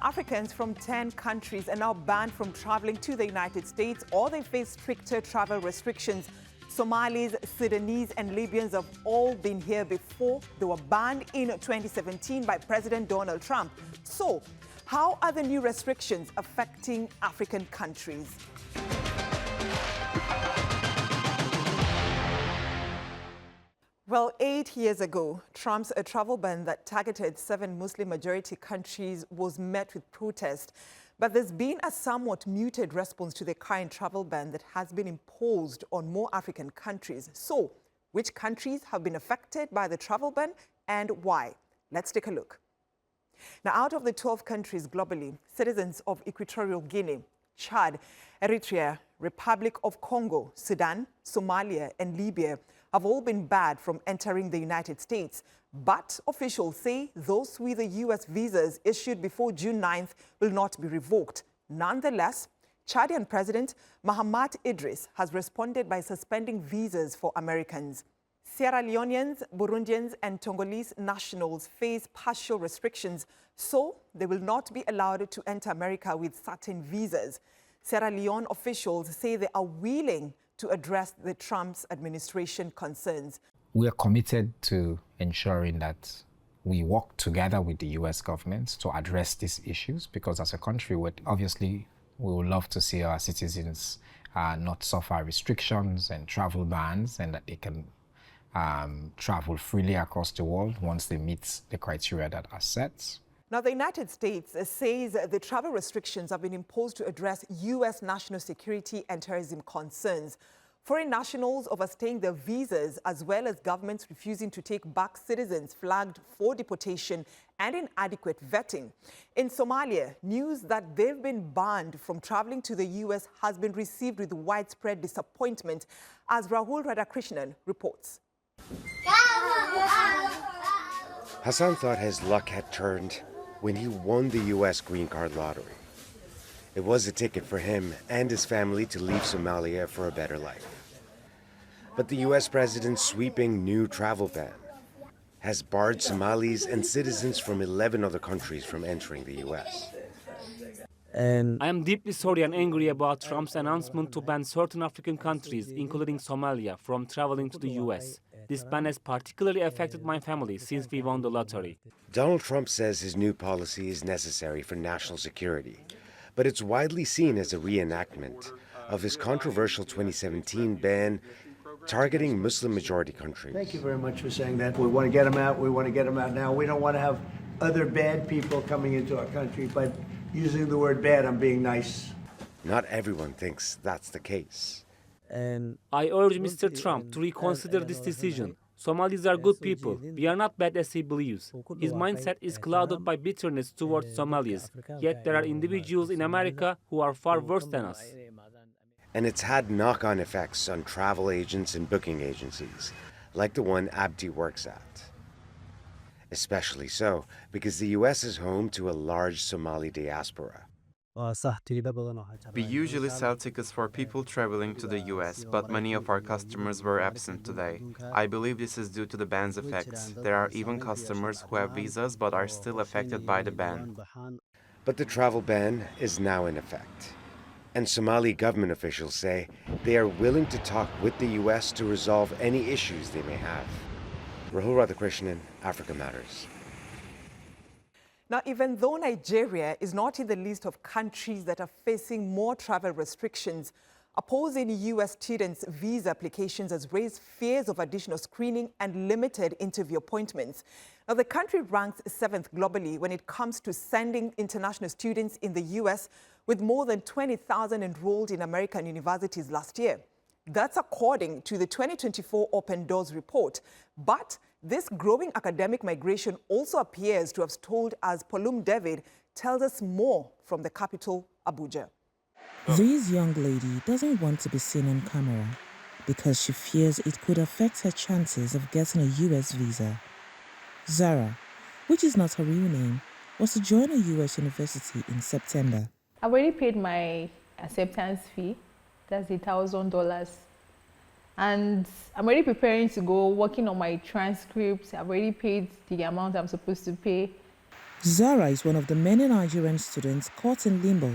Africans from 10 countries are now banned from traveling to the United States, or they face stricter travel restrictions. Somalis, Sudanese and Libyans have all been here before. They were banned in 2017 by President Donald Trump. So, how are the new restrictions affecting African countries? Well, 8 years ago, Trump's travel ban that targeted 7 Muslim-majority countries was met with protest. But there's been a somewhat muted response to the current travel ban that has been imposed on more African countries. So, which countries have been affected by the travel ban and why? Let's take a look. Now, out of the 12 countries globally, citizens of Equatorial Guinea, Chad, Eritrea, Republic of Congo, Sudan, Somalia and Libya have all been barred from entering the United States. But officials say those with the U.S. visas issued before June 9th will not be revoked. Nonetheless, Chadian President Mahamat Idris has responded by suspending visas for Americans. Sierra Leoneans, Burundians and Tongolese nationals face partial restrictions, so they will not be allowed to enter America with certain visas. Sierra Leone officials say they are willing to address the Trump's administration concerns. We are committed to ensuring that we work together with the U.S. government to address these issues, because as a country, obviously, we would love to see our citizens not suffer restrictions and travel bans, and that they can travel freely across the world once they meet the criteria that are set. Now, the United States says the travel restrictions have been imposed to address U.S. national security and terrorism concerns. Foreign nationals overstaying their visas, as well as governments refusing to take back citizens flagged for deportation and inadequate vetting. In Somalia, news that they've been banned from traveling to the U.S. has been received with widespread disappointment, as Rahul Radhakrishnan reports. Hassan thought his luck had turned when he won the U.S. green card lottery. It was a ticket for him and his family to leave Somalia for a better life. But the U.S. president's sweeping new travel ban has barred Somalis and citizens from 11 other countries from entering the U.S. I am deeply sorry and angry about Trump's announcement to ban certain African countries, including Somalia, from traveling to the U.S. This ban has particularly affected my family since we won the lottery. Donald Trump says his new policy is necessary for national security, but it's widely seen as a reenactment of his controversial 2017 ban targeting Muslim-majority countries. Thank you very much for saying that. We want to get them out. We want to get them out now. We don't want to have other bad people coming into our country, but using the word bad, I'm being nice. Not everyone thinks that's the case. I urge Mr. Trump to reconsider this decision. Somalis are good people. We are not bad as he believes. His mindset is clouded by bitterness towards Somalis. Yet there are individuals in America who are far worse than us. And it's had knock-on effects on travel agents and booking agencies, like the one Abdi works at. Especially so because the U.S. is home to a large Somali diaspora. We usually sell tickets for people traveling to the US, but many of our customers were absent today. I believe this is due to the ban's effects. There are even customers who have visas but are still affected by the ban. But the travel ban is now in effect. And Somali government officials say they are willing to talk with the US to resolve any issues they may have. Rahul Radhakrishnan, Africa Matters. Now, even though Nigeria is not in the list of countries that are facing more travel restrictions, opposing U.S. students' visa applications has raised fears of additional screening and limited interview appointments. Now, the country ranks 7th globally when it comes to sending international students in the U.S., with more than 20,000 enrolled in American universities last year. That's according to the 2024 Open Doors report. But this growing academic migration also appears to have stalled, as Polum David tells us more from the capital, Abuja. This young lady doesn't want to be seen on camera because she fears it could affect her chances of getting a U.S. visa. Zara, which is not her real name, was to join a U.S. university in September. I've already paid my acceptance fee. That's $1,000. And I'm already preparing to go, working on my transcripts. I've already paid the amount I'm supposed to pay. Zara is one of the many Nigerian students caught in limbo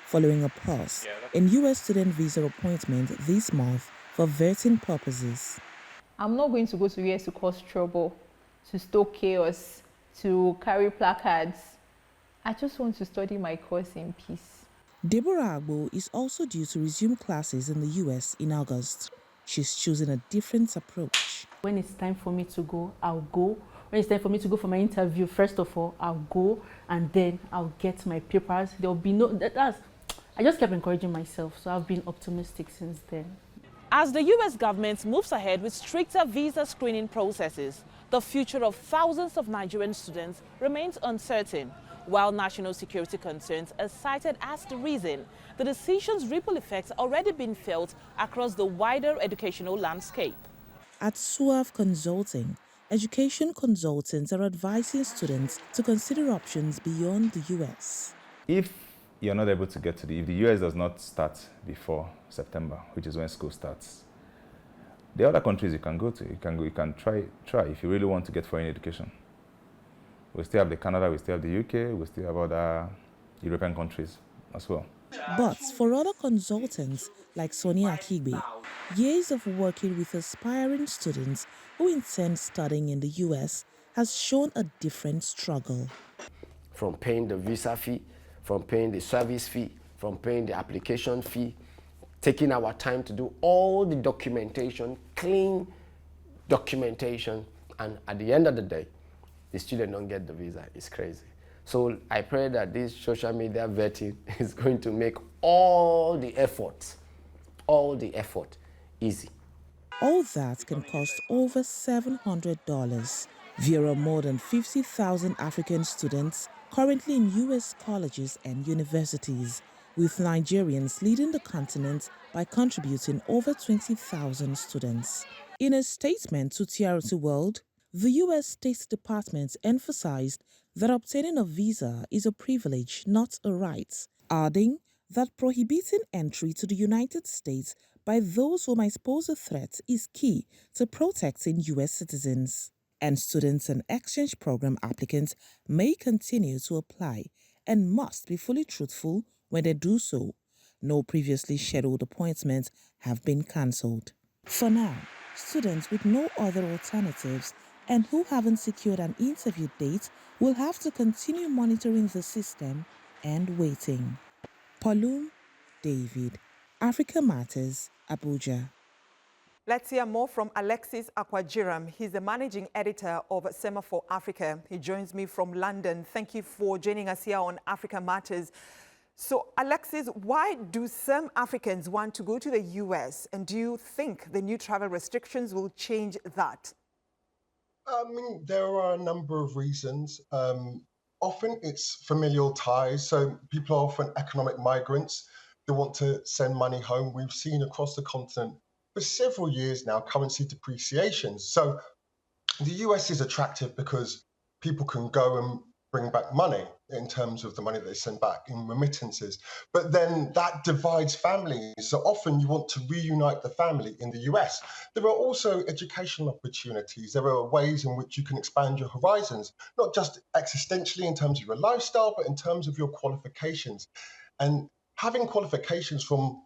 following a pause in U.S. student visa appointment this month for vetting purposes. I'm not going to go to US to cause trouble, to stoke chaos, to carry placards. I just want to study my course in peace. Deborah Agbo is also due to resume classes in the U.S. in August. She's choosing a different approach. When it's time for me to go, I'll go. When it's time for me to go for my interview, first of all, I'll go and then I'll get my papers. There'll be no, I just kept encouraging myself, so I've been optimistic since then. As the U.S. government moves ahead with stricter visa screening processes, the future of thousands of Nigerian students remains uncertain, while national security concerns are cited as the reason. The decision's ripple effects already been felt across the wider educational landscape. At Suave Consulting, education consultants are advising students to consider options beyond the U.S. If you're not able to get to if the US does not start before September, which is when school starts, the other countries you can go to, you can try if you really want to get foreign education. We still have the Canada, we still have the UK, we still have other European countries as well. But for other consultants like Sonia Akigbe, years of working with aspiring students who intend studying in the US has shown a different struggle. From paying the visa fee, from paying the service fee, from paying the application fee, taking our time to do all the documentation, clean documentation, and at the end of the day, the student don't get the visa. It's crazy. So I pray that this social media vetting is going to make all the effort easy. All that can cost over $700. There are more than 50,000 African students currently in U.S. colleges and universities, with Nigerians leading the continent by contributing over 20,000 students. In a statement to TRT World, the U.S. State Department emphasized that obtaining a visa is a privilege, not a right, adding that prohibiting entry to the United States by those who might pose a threat is key to protecting U.S. citizens. And students and exchange program applicants may continue to apply and must be fully truthful when they do so. No previously scheduled appointments have been cancelled. For now, students with no other alternatives and who haven't secured an interview date will have to continue monitoring the system and waiting. Palum David, Africa Matters, Abuja. Let's hear more from Alexis Akwajiram. He's the managing editor of Semaphore Africa. He joins me from London. Thank you for joining us here on Africa Matters. So, Alexis, why do some Africans want to go to the US? And do you think the new travel restrictions will change that? I mean, there are a number of reasons. Often it's familial ties. So people are often economic migrants. They want to send money home. We've seen across the continent for several years now currency depreciation. So the US is attractive because people can go and bring back money in terms of the money they send back in remittances. But then that divides families. So often you want to reunite the family in the US. There are also educational opportunities. There are ways in which you can expand your horizons, not just existentially in terms of your lifestyle, but in terms of your qualifications. And having qualifications from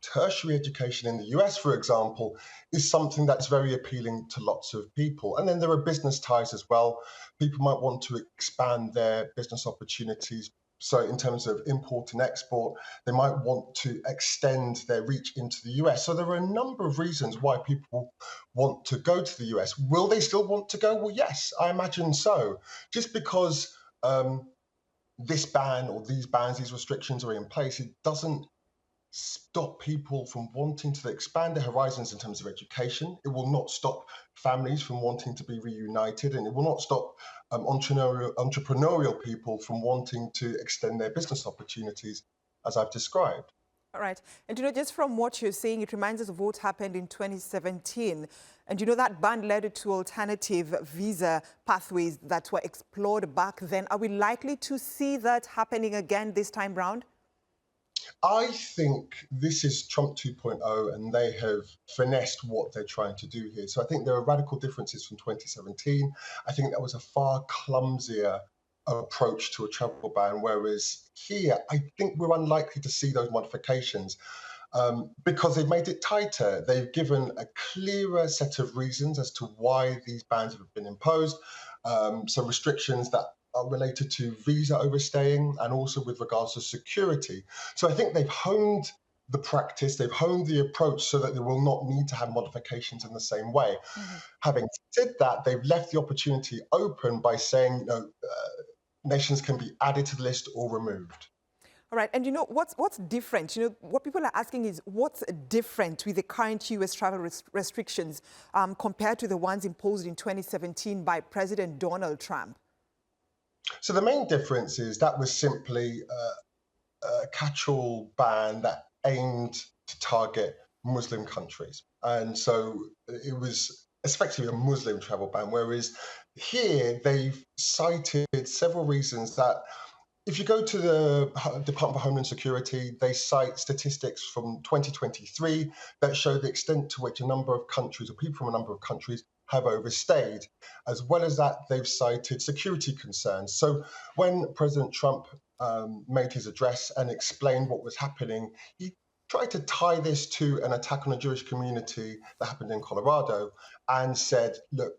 tertiary education in the US, for example, is something that's very appealing to lots of people. And then there are business ties as well. People might want to expand their business opportunities. So in terms of import and export, they might want to extend their reach into the US. So there are a number of reasons why people want to go to the US. Will they still want to go? Well, yes, I imagine so. Just because this ban or these bans, these restrictions are in place, it doesn't stop people from wanting to expand their horizons in terms of education. It will not stop families from wanting to be reunited, and it will not stop entrepreneurial people from wanting to extend their business opportunities, as I've described. All right. And, just from what you're saying, it reminds us of what happened in 2017. And, that ban led to alternative visa pathways that were explored back then. Are we likely to see that happening again this time round? I think this is Trump 2.0, and they have finessed what they're trying to do here. So I think there are radical differences from 2017. I think that was a far clumsier approach to a travel ban, whereas here, I think we're unlikely to see those modifications because they've made it tighter. They've given a clearer set of reasons as to why these bans have been imposed, some restrictions that are related to visa overstaying and also with regards to security. So I think they've honed the practice, they've honed the approach so that they will not need to have modifications in the same way. Having said that, they've left the opportunity open by saying, you know, nations can be added to the list or removed. All right, and you know, what's different? You know, what people are asking is what's different with the current U.S. travel restrictions compared to the ones imposed in 2017 by President Donald Trump? So the main difference is that was simply a catch-all ban that aimed to target Muslim countries. And so it was effectively a Muslim travel ban, whereas here they've cited several reasons that if you go to the Department of Homeland Security, they cite statistics from 2023 that show the extent to which a number of countries or people from a number of countries have overstayed. As well as that, they've cited security concerns. So when President Trump made his address and explained what was happening, he tried to tie this to an attack on a Jewish community that happened in Colorado and said, look,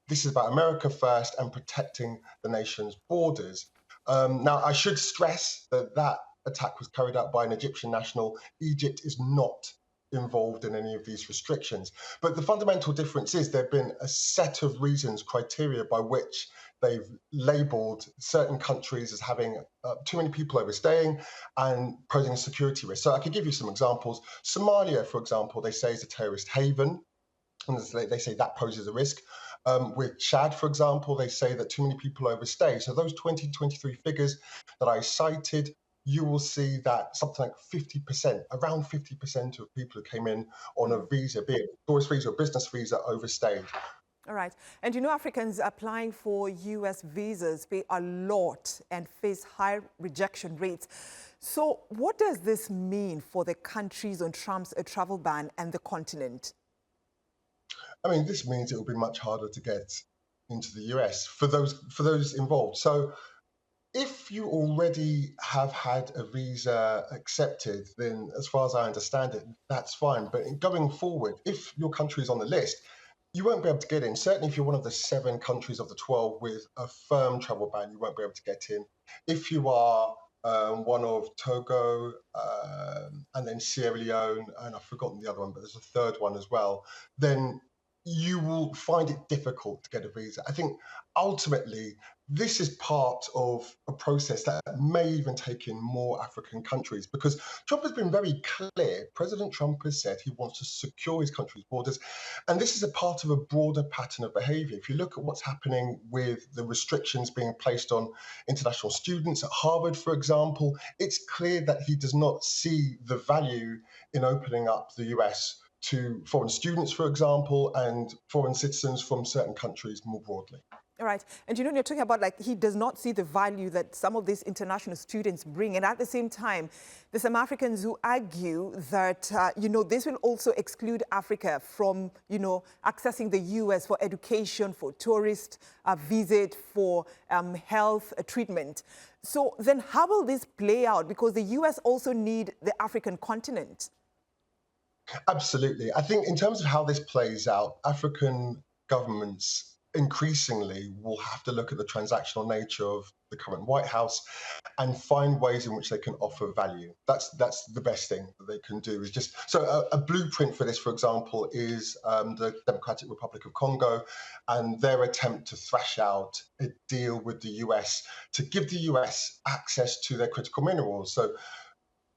this is about America first and protecting the nation's borders. Now, I should stress that that attack was carried out by an Egyptian national. Egypt is not involved in any of these restrictions. But the fundamental difference is there have been a set of reasons, criteria by which they've labelled certain countries as having too many people overstaying and posing a security risk. So I could give you some examples. Somalia, for example, they say is a terrorist haven, and they say that poses a risk. With Chad, for example, they say that too many people overstay. So those 2023 figures that I cited, you will see that something like 50%, around 50% of people who came in on a visa, be it a tourist visa or business visa, overstayed. All right. And you know, Africans applying for U.S. visas pay a lot and face high rejection rates. So what does this mean for the countries on Trump's travel ban and the continent? I mean, this means it will be much harder to get into the US for those involved. So if you already have had a visa accepted, then as far as I understand it, that's fine. But going forward, if your country is on the list, you won't be able to get in. Certainly if you're one of the 7 countries of the 12 with a firm travel ban, you won't be able to get in. If you are one of Togo and then Sierra Leone, and I've forgotten the other one, but there's a third one as well, then you will find it difficult to get a visa. I think ultimately this is part of a process that may even take in more African countries because Trump has been very clear. President Trump has said he wants to secure his country's borders. And this is a part of a broader pattern of behavior. If you look at what's happening with the restrictions being placed on international students at Harvard, for example, it's clear that he does not see the value in opening up the US to foreign students, for example, and foreign citizens from certain countries more broadly. All right. And you know, you're talking about like he does not see the value that some of these international students bring. And at the same time, there's some Africans who argue that, you know, this will also exclude Africa from, you know, accessing the U.S. for education, for tourist visit, for health treatment. So then how will this play out? Because the U.S. also need the African continent. Absolutely. I think in terms of how this plays out, African governments increasingly will have to look at the transactional nature of the current White House and find ways in which they can offer value. That's the best thing that they can do is just so a blueprint for this, for example, is the Democratic Republic of Congo and their attempt to thrash out a deal with the US to give the US access to their critical minerals. So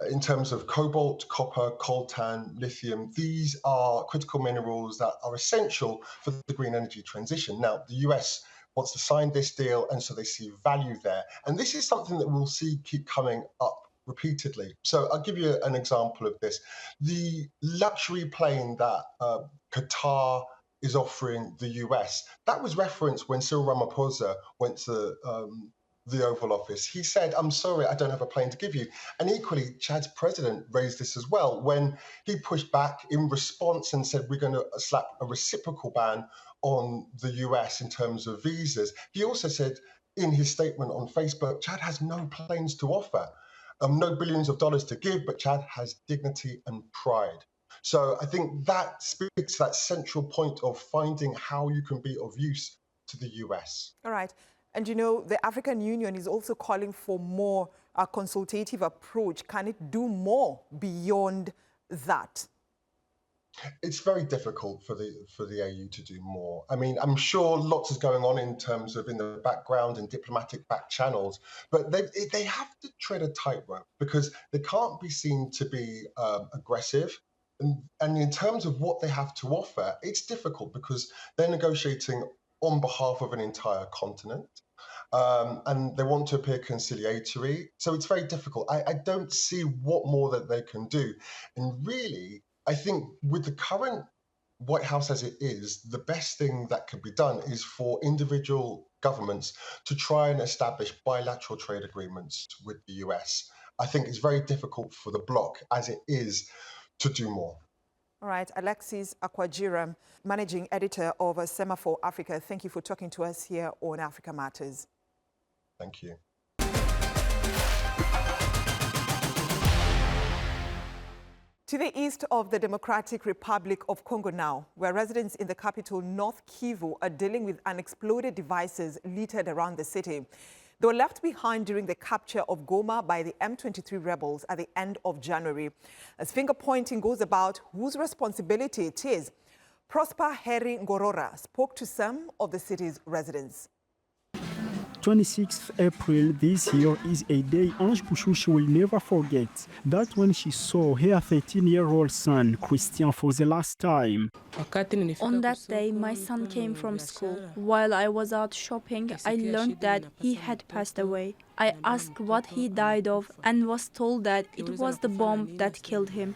in terms of cobalt, copper, coltan, lithium, these are critical minerals that are essential for the green energy transition. Now, the US wants to sign this deal, and so they see value there. And this is something that we'll see keep coming up repeatedly. So I'll give you an example of this. The luxury plane that Qatar is offering the US, that was referenced when Cyril Ramaphosa went to the Oval Office. He said, I'm sorry, I don't have a plane to give you. And equally, Chad's president raised this as well when he pushed back in response and said, we're going to slap a reciprocal ban on the US in terms of visas. He also said, in his statement on Facebook, Chad has no planes to offer, no billions of dollars to give, but Chad has dignity and pride. So I think that speaks to that central point of finding how you can be of use to the US. All right. And you know, the African Union is also calling for more consultative approach. Can it do more beyond that? It's very difficult for the AU to do more. I mean, I'm sure lots is going on in terms of in the background and diplomatic back channels, but they have to tread a tightrope because they can't be seen to be aggressive. And in terms of what they have to offer, it's difficult because they're negotiating on behalf of an entire continent. And they want to appear conciliatory. So it's very difficult. I don't see what more that they can do. And really, I think with the current White House as it is, the best thing that could be done is for individual governments to try and establish bilateral trade agreements with the US. I think it's very difficult for the bloc as it is to do more. All right, Alexis Akwajiram, Managing Editor of Semaphore Africa, thank you for talking to us here on Africa Matters. Thank you. To the east of the Democratic Republic of Congo now, where residents in the capital, North Kivu, are dealing with unexploded devices littered around the city. They were left behind during the capture of Goma by the M23 rebels at the end of January. As finger-pointing goes about whose responsibility it is, Prosper Heri Ngorora spoke to some of the city's residents. 26th April this year is a day Ange Bouchouche will never forget. That's when she saw her 13-year-old son, Christian, for the last time. On that day, my son came from school. While I was out shopping, I learned that he had passed away. I asked what he died of and was told that it was the bomb that killed him.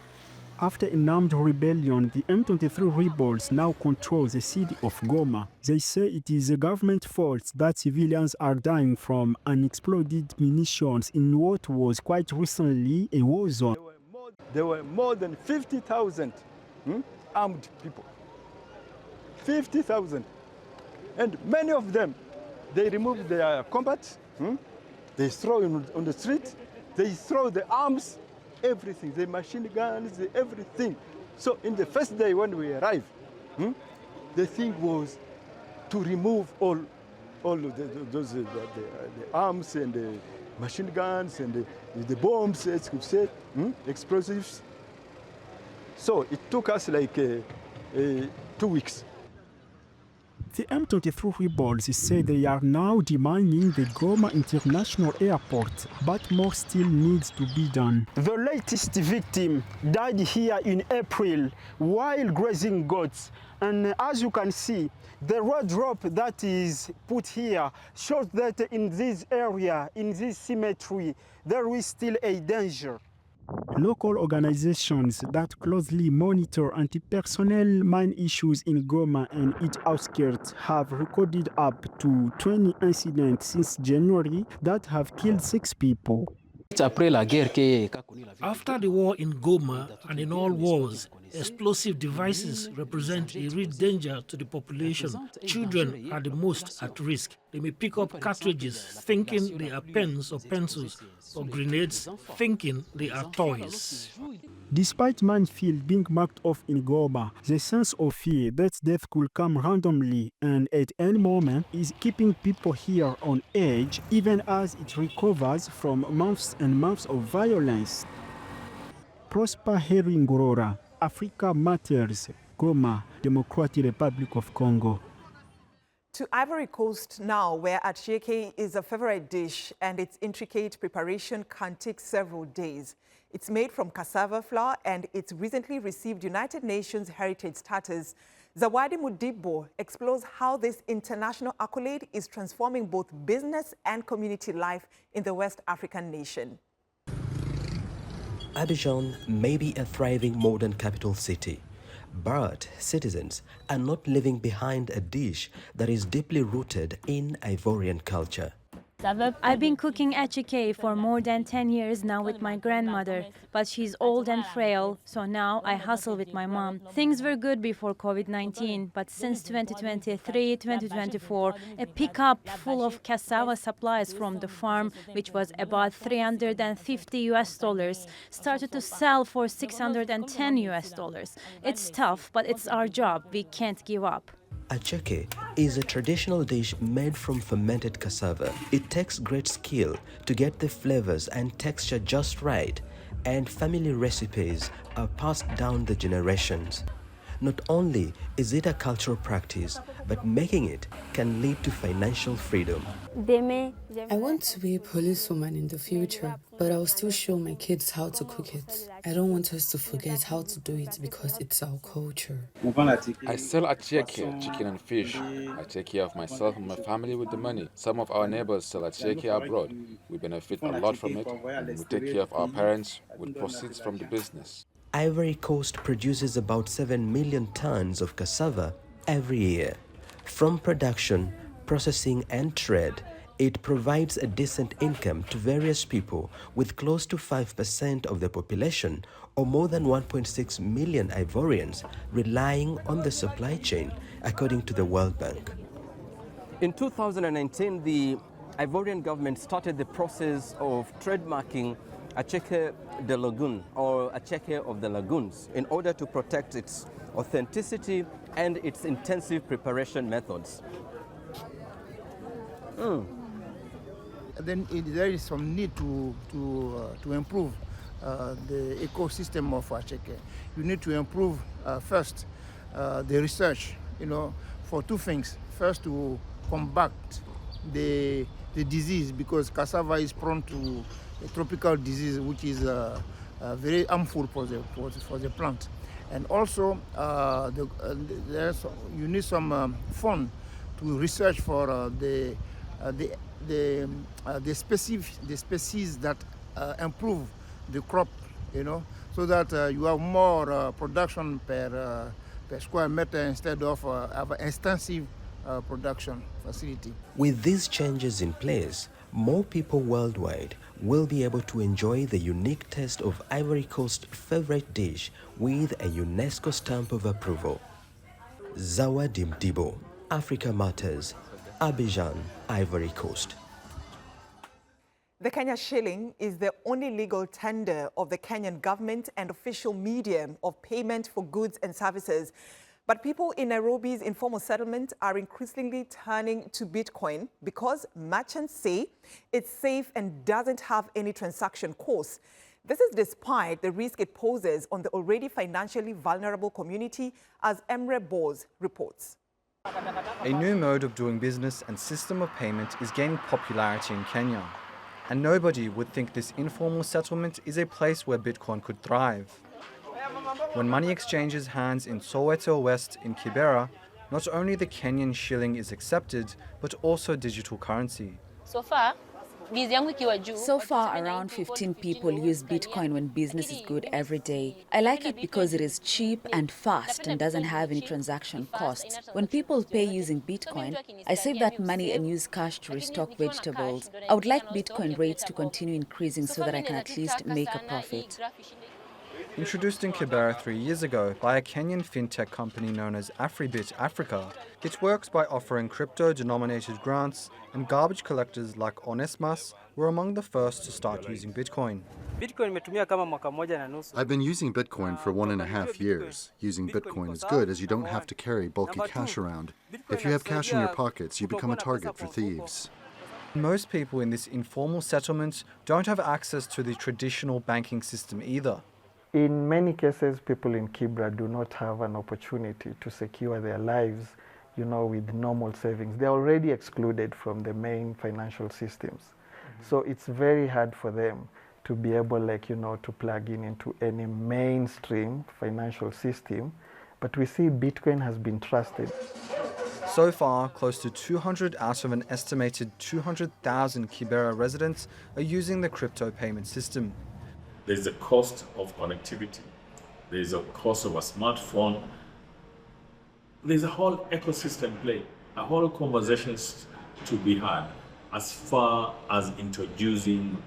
After an armed rebellion, the M23 rebels now control the city of Goma. They say it is the government fault that civilians are dying from unexploded munitions in what was quite recently a war zone. There were more than 50,000 armed people. 50,000. And many of them, they removed their combat, they throw on the street, they throw the arms, everything, the machine guns, everything. So in the first day when we arrived, the thing was to remove all the arms and the machine guns and the bombs, as you said, explosives. So it took us like 2 weeks. The M23 rebels say they are now demanding the Goma International Airport, but more still needs to be done. The latest victim died here in April while grazing goats. And as you can see, the road rope that is put here shows that in this area, in this cemetery, there is still a danger. Local organizations that closely monitor anti-personnel mine issues in Goma and its outskirts have recorded up to 20 incidents since January that have killed 6 people. After the war in Goma and in all wars, explosive devices represent a real danger to the population. Children are the most at risk. They may pick up cartridges thinking they are pens or pencils, or grenades thinking they are toys. Despite minefield being marked off in Goma, the sense of fear that death could come randomly and at any moment is keeping people here on edge, even as it recovers from months and months of violence. Prosper Heri Ngorora, Africa Matters, Goma, Democratic Republic of Congo. To Ivory Coast now, where achieke is a favorite dish and its intricate preparation can take several days. It's made from cassava flour and it's recently received United Nations Heritage status. Zawadi Mudibo explores how this international accolade is transforming both business and community life in the West African nation. Abidjan may be a thriving modern capital city, but citizens are not leaving behind a dish that is deeply rooted in Ivorian culture. I've been cooking achike for more than 10 years now with my grandmother, but she's old and frail, so now I hustle with my mom. Things were good before COVID-19, but since 2023, 2024, a pickup full of cassava supplies from the farm, which was about $350, started to sell for $610. It's tough, but it's our job. We can't give up. Acheke is a traditional dish made from fermented cassava. It takes great skill to get the flavors and texture just right, and family recipes are passed down the generations. Not only is it a cultural practice, but making it can lead to financial freedom. I want to be a policewoman in the future, but I'll still show my kids how to cook it. I don't want us to forget how to do it because it's our culture. I sell acheke, chicken and fish. I take care of myself and my family with the money. Some of our neighbors sell acheke abroad. We benefit a lot from it, and we take care of our parents with proceeds from the business. Ivory Coast produces about 7 million tons of cassava every year. From production, processing and trade, it provides a decent income to various people, with close to 5% of the population, or more than 1.6 million Ivorians, relying on the supply chain, according to the World Bank. In 2019, the Ivorian government started the process of trademarking Acheke de Lagoon, or Acheke of the Lagoons, in order to protect its authenticity and its intensive preparation methods. Then there is some need to improve the ecosystem of Acheke. You need to improve first the research, for two things. First, to combat the disease, because cassava is prone to a tropical disease which is very harmful for the plant. And also, you need some fund to research for the species that improve the crop, so that you have more production per square meter instead of have an extensive production facility. With these changes in place, more people worldwide will be able to enjoy the unique taste of Ivory Coast's favorite dish with a UNESCO stamp of approval. Zawa Dimdibo, Africa Matters, Abidjan, Ivory Coast. The Kenya shilling is the only legal tender of the Kenyan government and official medium of payment for goods and services. But people in Nairobi's informal settlement are increasingly turning to Bitcoin because merchants say it's safe and doesn't have any transaction costs. This is despite the risk it poses on the already financially vulnerable community, as Emre Boz reports. A new mode of doing business and system of payment is gaining popularity in Kenya. And nobody would think this informal settlement is a place where Bitcoin could thrive. When money exchanges hands in Soweto West in Kibera, not only the Kenyan shilling is accepted, but also digital currency. So far, around 15 people use Bitcoin when business is good every day. I like it because it is cheap and fast and doesn't have any transaction costs. When people pay using Bitcoin, I save that money and use cash to restock vegetables. I would like Bitcoin rates to continue increasing so that I can at least make a profit. Introduced in Kibera 3 years ago by a Kenyan fintech company known as AfriBit Africa, it works by offering crypto-denominated grants, and garbage collectors like Onesmas were among the first to start using Bitcoin. I've been using Bitcoin for 1.5 years. Using Bitcoin is good as you don't have to carry bulky cash around. If you have cash in your pockets, you become a target for thieves. Most people in this informal settlement don't have access to the traditional banking system either. In many cases, people in Kibra do not have an opportunity to secure their lives, with normal savings. They're already excluded from the main financial systems. So it's very hard for them to be able, to plug into any mainstream financial system. But we see Bitcoin has been trusted. So far, close to 200 out of an estimated 200,000 Kibera residents are using the crypto payment system. There's a cost of connectivity. There's a cost of a smartphone. There's a whole ecosystem play, a whole conversations to be had. as far as introducing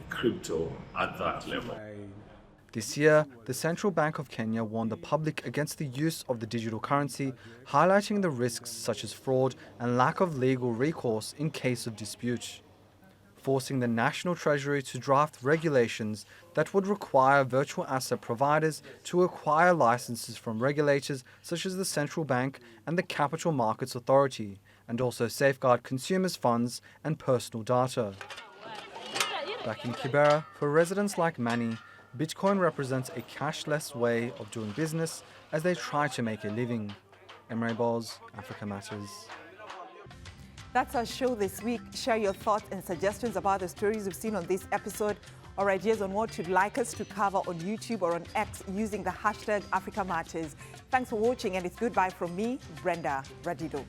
crypto at that level. This year, the Central Bank of Kenya warned the public against the use of the digital currency, highlighting the risks such as fraud and lack of legal recourse in case of dispute, forcing the National Treasury to draft regulations that would require virtual asset providers to acquire licenses from regulators such as the Central Bank and the Capital Markets Authority, and also safeguard consumers' funds and personal data. Back in Kibera, for residents like Manny, Bitcoin represents a cashless way of doing business as they try to make a living. Emre Boz, Africa Matters. That's our show this week. Share your thoughts and suggestions about the stories we've seen on this episode or ideas on what you'd like us to cover on YouTube or on X using the hashtag Africa Matters. Thanks for watching, and it's goodbye from me, Brenda Radido.